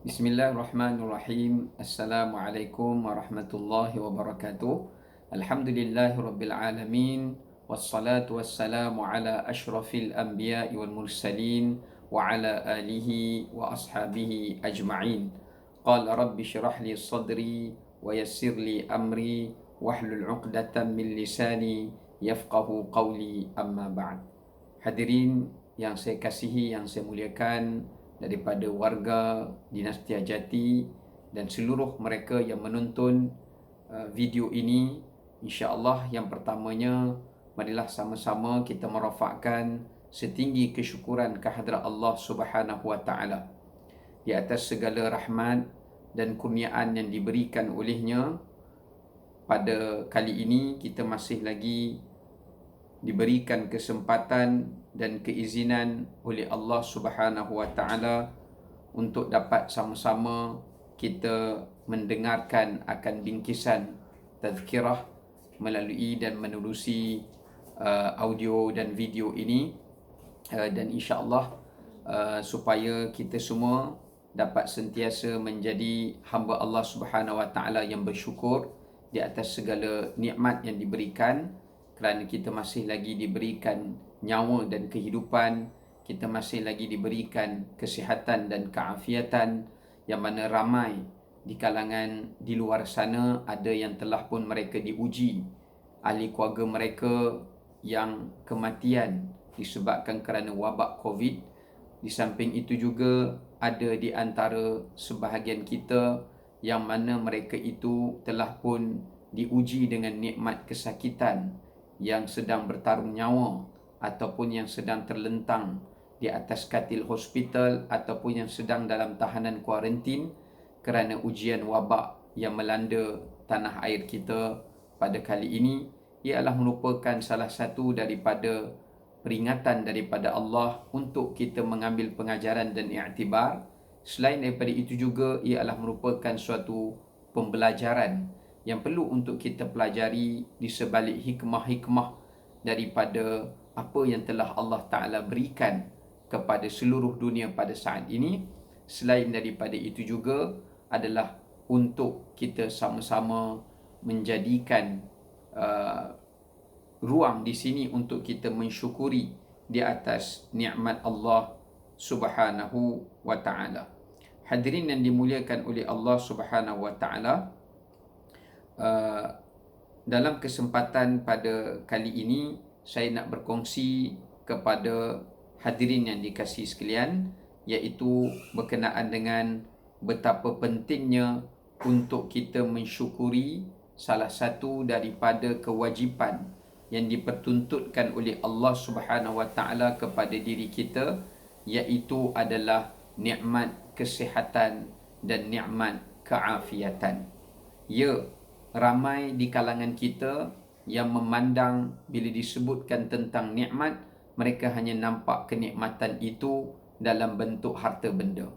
Bismillahirrahmanirrahim. Assalamualaikum warahmatullahi wabarakatuh. Alhamdulillahirabbil alamin wassalatu wassalamu ala asyrafil anbiya'i wal mursalin wa ala alihi wa ashabihi ajma'in. Qala rabbi shrah li sadri wa yassir li amri wahlul 'uqdatam min lisani yafqahu qawli, amma ba'd. Hadirin yang saya kasihi, yang saya muliakan, daripada warga Dinasti Jati dan seluruh mereka yang menonton video ini, insya-Allah yang pertamanya marilah sama-sama kita merafakkan setinggi kesyukuran kehadrat Allah Subhanahu wa taala di atas segala rahmat dan kurniaan yang diberikan olehnya. Pada kali ini kita masih lagi diberikan kesempatan dan keizinan oleh Allah Subhanahu wa taala untuk dapat sama-sama kita mendengarkan akan bingkisan tazkirah melalui dan menerusi audio dan video ini, dan insya-Allah supaya kita semua dapat sentiasa menjadi hamba Allah Subhanahu wa taala yang bersyukur di atas segala nikmat yang diberikan, kerana kita masih lagi diberikan nyawa dan kehidupan, kita masih lagi diberikan kesihatan dan keafiatan, yang mana ramai di kalangan di luar sana ada yang telah pun mereka diuji, ahli keluarga mereka yang kematian disebabkan kerana wabak Covid. Di samping itu juga ada di antara sebahagian kita yang mana mereka itu telah pun diuji dengan nikmat kesakitan, yang sedang bertarung nyawa ataupun yang sedang terlentang di atas katil hospital ataupun yang sedang dalam tahanan kuarantin kerana ujian wabak yang melanda tanah air kita pada kali ini. Ialah merupakan salah satu daripada peringatan daripada Allah untuk kita mengambil pengajaran dan iktibar. Selain daripada itu juga ialah merupakan suatu pembelajaran yang perlu untuk kita pelajari di sebalik hikmah-hikmah daripada apa yang telah Allah Ta'ala berikan kepada seluruh dunia pada saat ini. Selain daripada itu juga adalah untuk kita sama-sama menjadikan ruang di sini untuk kita mensyukuri di atas nikmat Allah Subhanahu wa Ta'ala. Hadirin yang dimuliakan oleh Allah Subhanahu wa Ta'ala, dalam kesempatan pada kali ini saya nak berkongsi kepada hadirin yang dikasihi sekalian, iaitu berkenaan dengan betapa pentingnya untuk kita mensyukuri salah satu daripada kewajipan yang dipertuntutkan oleh Allah Subhanahu wa taala kepada diri kita, iaitu adalah nikmat kesihatan dan nikmat keafiatan. Ya, ramai di kalangan kita yang memandang bila disebutkan tentang nikmat, mereka hanya nampak kenikmatan itu dalam bentuk harta benda.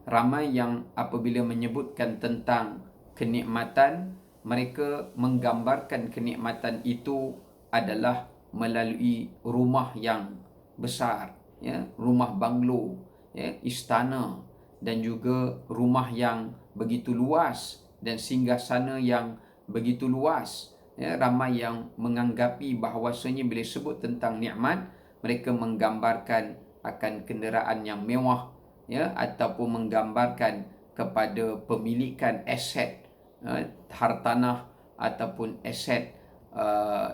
Ramai yang apabila menyebutkan tentang kenikmatan, mereka menggambarkan kenikmatan itu adalah melalui rumah yang besar, ya, rumah banglo, ya, istana, dan juga rumah yang begitu luas dan singgasana yang begitu luas. Ya, ramai yang menganggapi bahawasanya bila sebut tentang nikmat, mereka menggambarkan akan kenderaan yang mewah, ya, ataupun menggambarkan kepada pemilikan aset, hartanah ataupun aset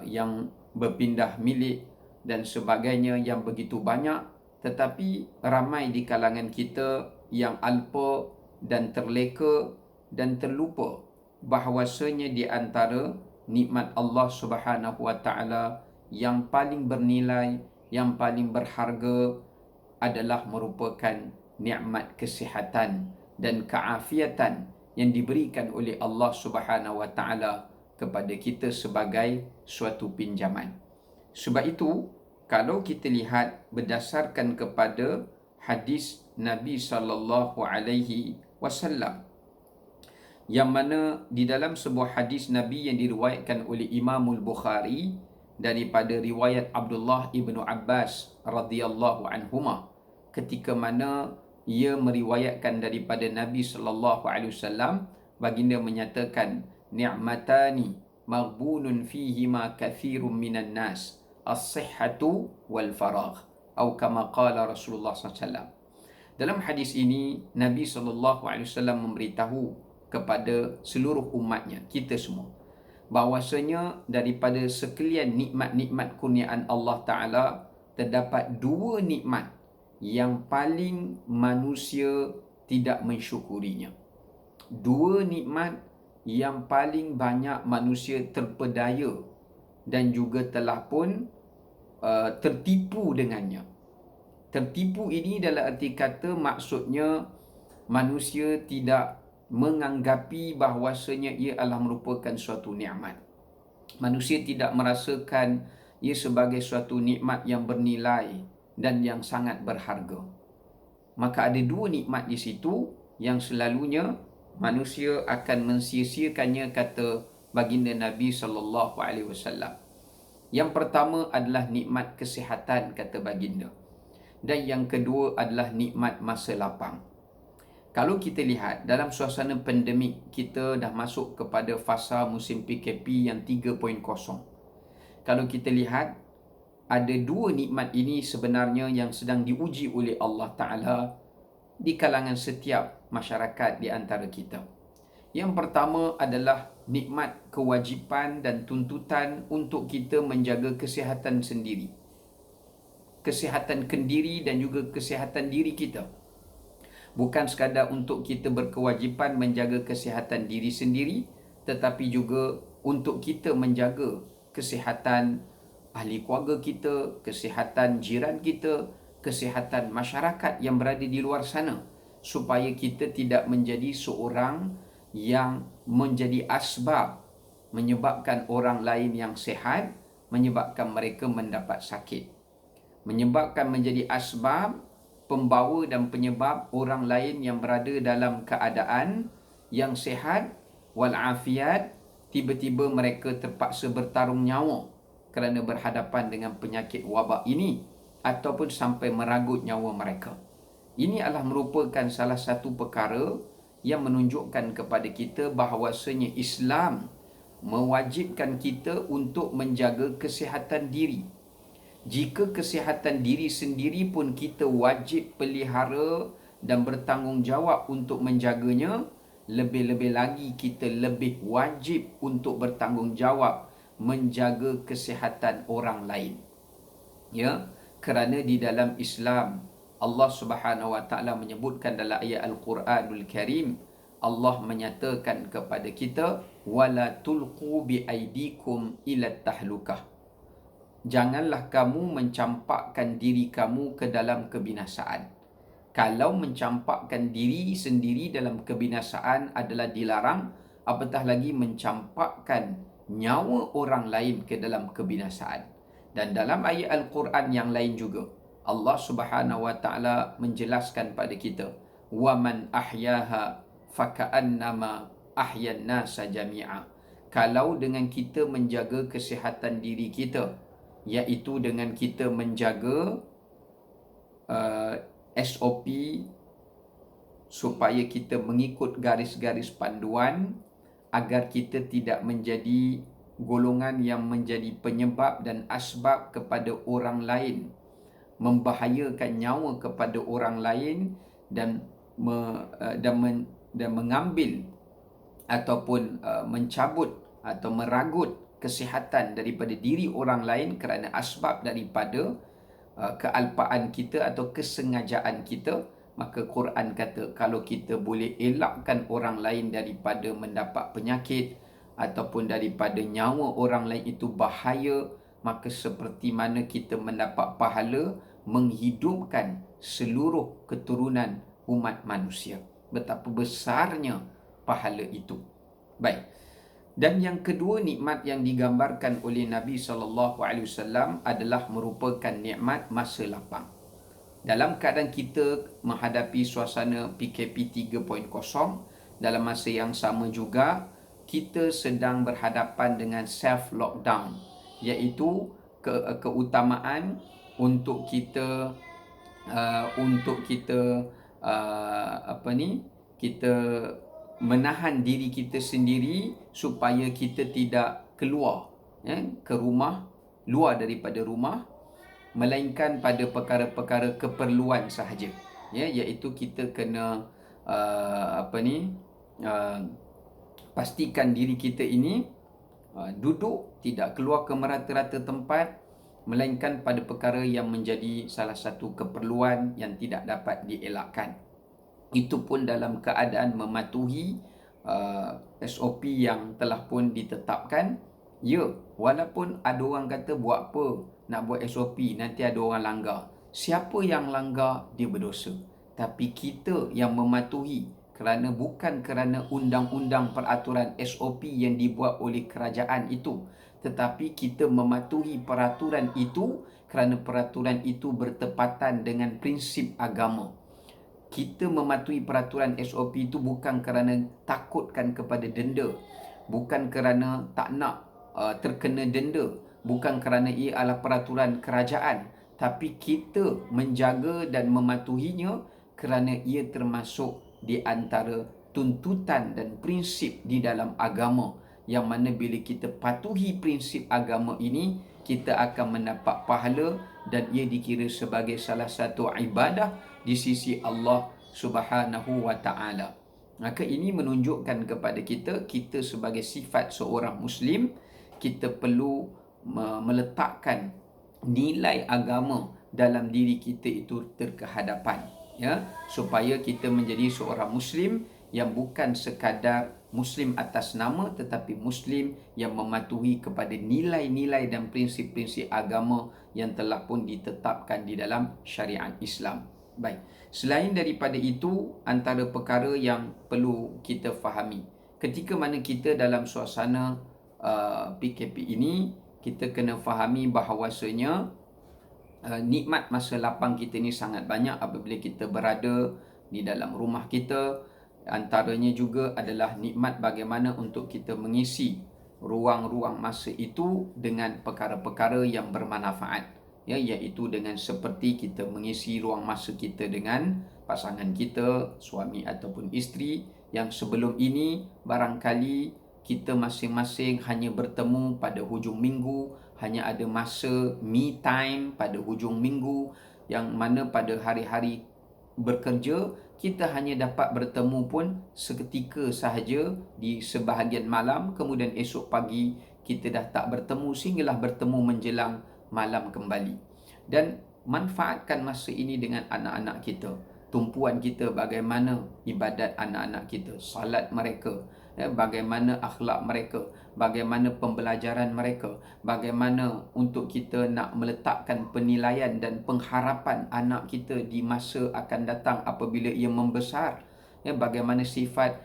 yang berpindah milik dan sebagainya yang begitu banyak. Tetapi ramai di kalangan kita yang alpa dan terleka dan terlupa bahawasanya di antara nikmat Allah Subhanahu wa taala yang paling bernilai, yang paling berharga adalah merupakan nikmat kesihatan dan keafiatan yang diberikan oleh Allah Subhanahu wa taala kepada kita sebagai suatu pinjaman. Sebab itu, kalau kita lihat berdasarkan kepada hadis Nabi sallallahu alaihi wasallam, yang mana di dalam sebuah hadis Nabi yang diriwayatkan oleh Imamul Bukhari daripada riwayat Abdullah ibnu Abbas radhiyallahu anhuma, ketika mana ia meriwayatkan daripada Nabi sallallahu alaihi wasallam, baginda menyatakan, ni'matani maghbunun fihima kathirun minan nas, as-sihhatu wal faragh, atau kama qala Rasulullah sallallahu alaihi wasallam. Dalam hadis ini Nabi sallallahu alaihi wasallam memberitahu kepada seluruh umatnya, kita semua, bahwasanya daripada sekalian nikmat-nikmat kurniaan Allah Ta'ala, terdapat dua nikmat yang paling manusia tidak mensyukurinya. Dua nikmat yang paling banyak manusia terpedaya dan juga telah pun tertipu dengannya. Tertipu ini dalam arti kata, maksudnya manusia tidak menganggapi bahawasanya ia adalah merupakan suatu nikmat. Manusia tidak merasakan ia sebagai suatu nikmat yang bernilai dan yang sangat berharga. Maka ada dua nikmat di situ yang selalunya manusia akan mensia-siakannya, kata baginda Nabi sallallahu alaihi wasallam. Yang pertama adalah nikmat kesihatan, kata baginda. Dan yang kedua adalah nikmat masa lapang. Kalau kita lihat dalam suasana pandemik, kita dah masuk kepada fasa musim PKP yang 3.0. Kalau kita lihat, ada dua nikmat ini sebenarnya yang sedang diuji oleh Allah Ta'ala di kalangan setiap masyarakat di antara kita. Yang pertama adalah nikmat kewajipan dan tuntutan untuk kita menjaga kesihatan sendiri, kesihatan kendiri dan juga kesihatan diri kita. Bukan sekadar untuk kita berkewajipan menjaga kesihatan diri sendiri, tetapi juga untuk kita menjaga kesihatan ahli keluarga kita, kesihatan jiran kita, kesihatan masyarakat yang berada di luar sana, supaya kita tidak menjadi seorang yang menjadi asbab menyebabkan orang lain yang sihat, menyebabkan mereka mendapat sakit, menyebabkan menjadi asbab pembawa dan penyebab orang lain yang berada dalam keadaan yang sihat walafiat, tiba-tiba mereka terpaksa bertarung nyawa kerana berhadapan dengan penyakit wabak ini, ataupun sampai meragut nyawa mereka. Ini adalah merupakan salah satu perkara yang menunjukkan kepada kita bahawasanya Islam mewajibkan kita untuk menjaga kesihatan diri. Jika kesihatan diri sendiri pun kita wajib pelihara dan bertanggungjawab untuk menjaganya, lebih-lebih lagi kita lebih wajib untuk bertanggungjawab menjaga kesihatan orang lain. Ya, kerana di dalam Islam Allah Subhanahu wa taala menyebutkan dalam ayat Al-Quranul Karim, Allah menyatakan kepada kita, wala tulqu bi aidikum ila tahlukah. Janganlah kamu mencampakkan diri kamu ke dalam kebinasaan. Kalau mencampakkan diri sendiri dalam kebinasaan adalah dilarang, apatah lagi mencampakkan nyawa orang lain ke dalam kebinasaan. Dan dalam ayat Al-Quran yang lain juga, Allah Subhanahu wa taala menjelaskan pada kita, wa man ahyaha faka'annama ahyan nasa jami'a. Kalau dengan kita menjaga kesihatan diri kita, iaitu dengan kita menjaga SOP supaya kita mengikut garis-garis panduan agar kita tidak menjadi golongan yang menjadi penyebab dan asbab kepada orang lain, membahayakan nyawa kepada orang lain dan mengambil ataupun mencabut atau meragut kesihatan daripada diri orang lain kerana asbab daripada kealpaan kita atau kesengajaan kita. Maka Quran kata, kalau kita boleh elakkan orang lain daripada mendapat penyakit ataupun daripada nyawa orang lain itu bahaya, maka seperti mana kita mendapat pahala menghidupkan seluruh keturunan umat manusia. Betapa besarnya pahala itu. Baik. Dan yang kedua nikmat yang digambarkan oleh Nabi SAW adalah merupakan nikmat masa lapang. Dalam keadaan kita menghadapi suasana PKP 3.0, dalam masa yang sama juga kita sedang berhadapan dengan self-lockdown, iaitu keutamaan untuk kita kita menahan diri kita sendiri supaya kita tidak keluar ke rumah, luar daripada rumah, melainkan pada perkara-perkara keperluan sahaja, iaitu kita kena pastikan diri kita ini duduk, tidak keluar ke merata-rata tempat, melainkan pada perkara yang menjadi salah satu keperluan yang tidak dapat dielakkan. Itu pun dalam keadaan mematuhi SOP yang telah pun ditetapkan. Ya, walaupun ada orang kata buat apa nak buat SOP, nanti ada orang langgar. Siapa yang langgar, dia berdosa. Tapi kita yang mematuhi, bukan kerana undang-undang peraturan SOP yang dibuat oleh kerajaan itu, tetapi kita mematuhi peraturan itu kerana peraturan itu bertepatan dengan prinsip agama. Kita mematuhi peraturan SOP itu bukan kerana takutkan kepada denda, bukan kerana tak nak terkena denda, bukan kerana ia adalah peraturan kerajaan, tapi kita menjaga dan mematuhinya kerana ia termasuk di antara tuntutan dan prinsip di dalam agama, yang mana bila kita patuhi prinsip agama ini, kita akan mendapat pahala dan ia dikira sebagai salah satu ibadah di sisi Allah Subhanahu wa ta'ala. Maka ini menunjukkan kepada kita sebagai sifat seorang Muslim, kita perlu meletakkan nilai agama dalam diri kita itu terkehadapan, supaya kita menjadi seorang Muslim yang bukan sekadar Muslim atas nama, tetapi Muslim yang mematuhi kepada nilai-nilai dan prinsip-prinsip agama yang telah pun ditetapkan di dalam syariat Islam. Baik, selain daripada itu, antara perkara yang perlu kita fahami, ketika mana kita dalam suasana PKP ini, kita kena fahami bahawasanya nikmat masa lapang kita ni sangat banyak apabila kita berada di dalam rumah kita. Antaranya juga adalah nikmat bagaimana untuk kita mengisi ruang-ruang masa itu dengan perkara-perkara yang bermanfaat, iaitu dengan seperti kita mengisi ruang masa kita dengan pasangan kita, suami ataupun isteri, yang sebelum ini barangkali kita masing-masing hanya bertemu pada hujung minggu, hanya ada masa me time pada hujung minggu, yang mana pada hari-hari bekerja kita hanya dapat bertemu pun seketika sahaja di sebahagian malam, kemudian esok pagi kita dah tak bertemu sehinggalah bertemu menjelang malam kembali. Dan manfaatkan masa ini dengan anak-anak kita. Tumpuan kita bagaimana ibadat anak-anak kita, salat mereka, bagaimana akhlak mereka, bagaimana pembelajaran mereka, bagaimana untuk kita nak meletakkan penilaian dan pengharapan anak kita di masa akan datang apabila ia membesar, bagaimana sifat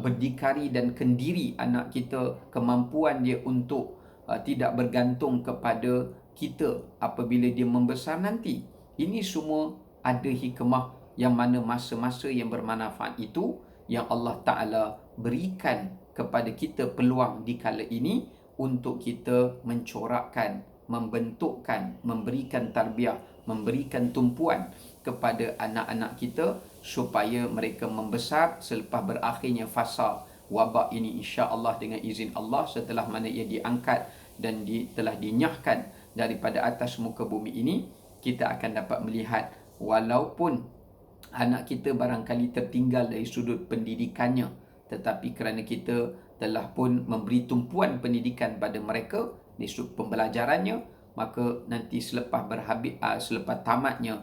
berdikari dan kendiri anak kita, kemampuan dia untuk tidak bergantung kepada kita apabila dia membesar nanti. Ini semua ada hikmah, yang mana masa-masa yang bermanfaat itu yang Allah Ta'ala berikan kepada kita peluang di kala ini untuk kita mencorakkan, membentukkan, memberikan tarbiyah, memberikan tumpuan kepada anak-anak kita supaya mereka membesar selepas berakhirnya fasa wabak ini, insya-Allah dengan izin Allah, setelah mana ia diangkat dan telah dinyahkan daripada atas muka bumi ini, kita akan dapat melihat walaupun anak kita barangkali tertinggal dari sudut pendidikannya, tetapi kerana kita telah pun memberi tumpuan pendidikan pada mereka di sudut pembelajarannya, maka nanti selepas tamatnya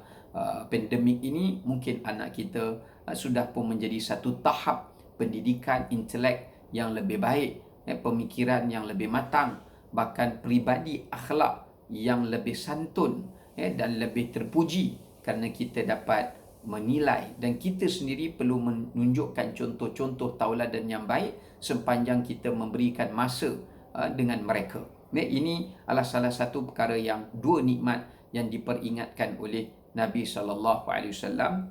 pandemik ini, mungkin anak kita sudah pun menjadi satu tahap pendidikan intelek yang lebih baik, pemikiran yang lebih matang, bahkan pribadi akhlak yang lebih santun dan lebih terpuji, kerana kita dapat menilai dan kita sendiri perlu menunjukkan contoh-contoh tauladan yang baik sepanjang kita memberikan masa dengan mereka. Ini adalah salah satu perkara yang dua nikmat yang diperingatkan oleh Nabi SAW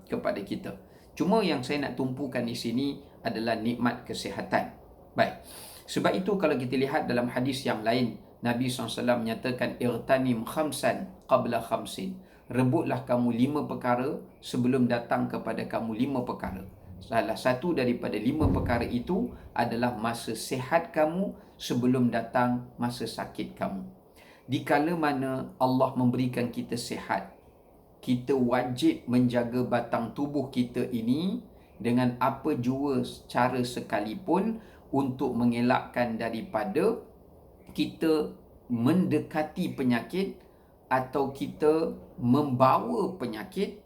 kepada kita. Cuma yang saya nak tumpukan di sini adalah nikmat kesihatan. Baik. Sebab itu kalau kita lihat dalam hadis yang lain, Nabi SAW menyatakan irtanim khamsan qabla khamsin. rebutlah kamu 5 perkara sebelum datang kepada kamu 5 perkara. Salah satu daripada 5 perkara itu adalah masa sihat kamu sebelum datang masa sakit kamu. Dikala mana Allah memberikan kita sihat, kita wajib menjaga batang tubuh kita ini dengan apa jua cara sekalipun untuk mengelakkan daripada kita mendekati penyakit atau kita membawa penyakit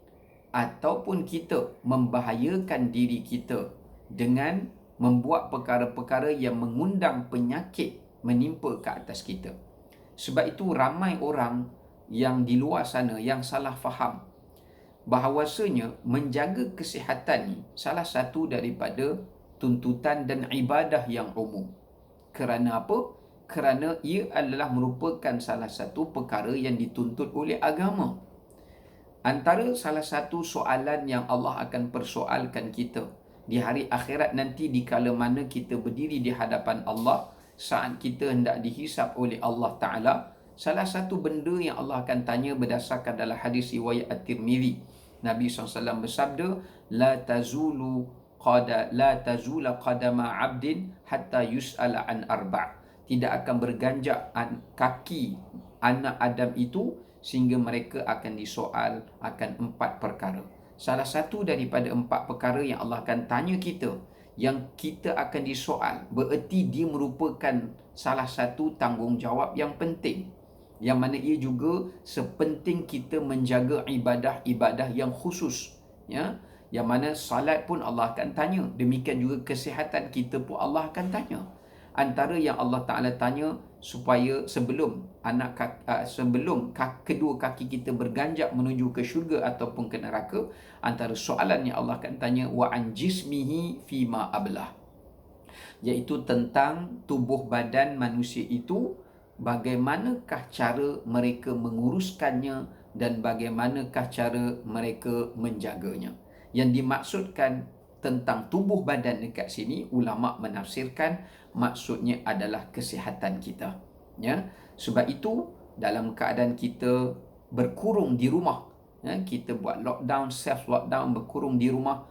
ataupun kita membahayakan diri kita dengan membuat perkara-perkara yang mengundang penyakit menimpa ke atas kita. Sebab itu ramai orang yang di luar sana yang salah faham bahawasanya menjaga kesihatan ni salah satu daripada tuntutan dan ibadah yang umum. Kerana apa? Kerana ia adalah merupakan salah satu perkara yang dituntut oleh agama. Antara salah satu soalan yang Allah akan persoalkan kita di hari akhirat nanti, dikala mana kita berdiri di hadapan Allah saat kita hendak dihisap oleh Allah Ta'ala, salah satu benda yang Allah akan tanya berdasarkan dalam hadis riwayat At-Tirmidzi, Nabi SAW bersabda, la tazula qadama abdin hatta yus'ala an arba'. Tidak akan berganjak kaki anak Adam itu sehingga mereka akan disoal akan 4 perkara. Salah satu daripada 4 perkara yang Allah akan tanya kita, yang kita akan disoal, bererti dia merupakan salah satu tanggungjawab yang penting, yang mana ia juga sepenting kita menjaga ibadah-ibadah yang khusus, ya, yang mana salat pun Allah akan tanya, demikian juga kesihatan kita pun Allah akan tanya. Antara yang Allah Ta'ala tanya supaya sebelum kedua kaki kita berganjak menuju ke syurga ataupun ke neraka, antara soalan yang Allah akan tanya, wa an jismihi fima ablah, iaitu tentang tubuh badan manusia itu, bagaimanakah cara mereka menguruskannya dan bagaimanakah cara mereka menjaganya. Yang dimaksudkan tentang tubuh badan dekat sini, ulama menafsirkan maksudnya adalah kesihatan kita, ya. Sebab itu dalam keadaan kita berkurung di rumah, ya, kita buat lockdown, self lockdown, berkurung di rumah,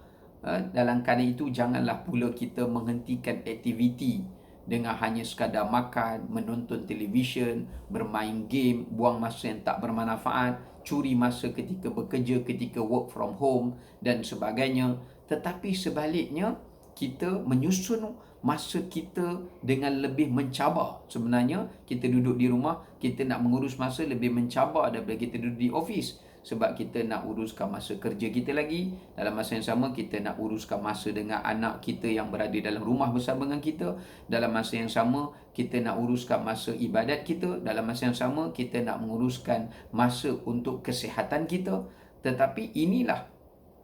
dalam keadaan itu janganlah pula kita menghentikan aktiviti dengan hanya sekadar makan, menonton televisyen, bermain game, buang masa yang tak bermanfaat, curi masa ketika bekerja, ketika work from home dan sebagainya. Tetapi sebaliknya, kita menyusun masa kita dengan lebih mencabar. Sebenarnya kita duduk di rumah, kita nak mengurus masa lebih mencabar daripada kita duduk di office. Sebab kita nak uruskan masa kerja kita lagi, dalam masa yang sama kita nak uruskan masa dengan anak kita yang berada dalam rumah bersama dengan kita, dalam masa yang sama kita nak uruskan masa ibadat kita, dalam masa yang sama kita nak menguruskan masa untuk kesihatan kita. Tetapi inilah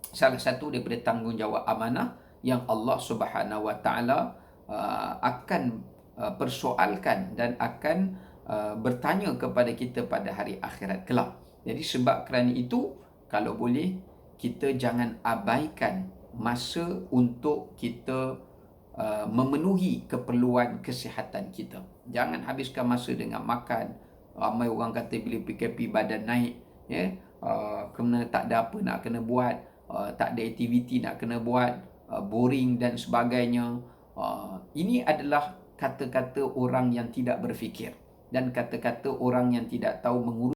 salah satu daripada tanggungjawab amanah yang Allah Subhanahu Wa Taala akan persoalkan dan akan bertanya kepada kita pada hari akhirat kelak. Jadi sebab kerana itu, kalau boleh kita jangan abaikan masa untuk kita memenuhi keperluan kesihatan kita. Jangan habiskan masa dengan makan. Ramai orang kata bila PKP badan naik, ya, kena tak ada apa nak kena buat, tak ada aktiviti nak kena buat, boring dan sebagainya. Ini adalah kata-kata orang yang tidak berfikir dan kata-kata orang yang tidak tahu mengurus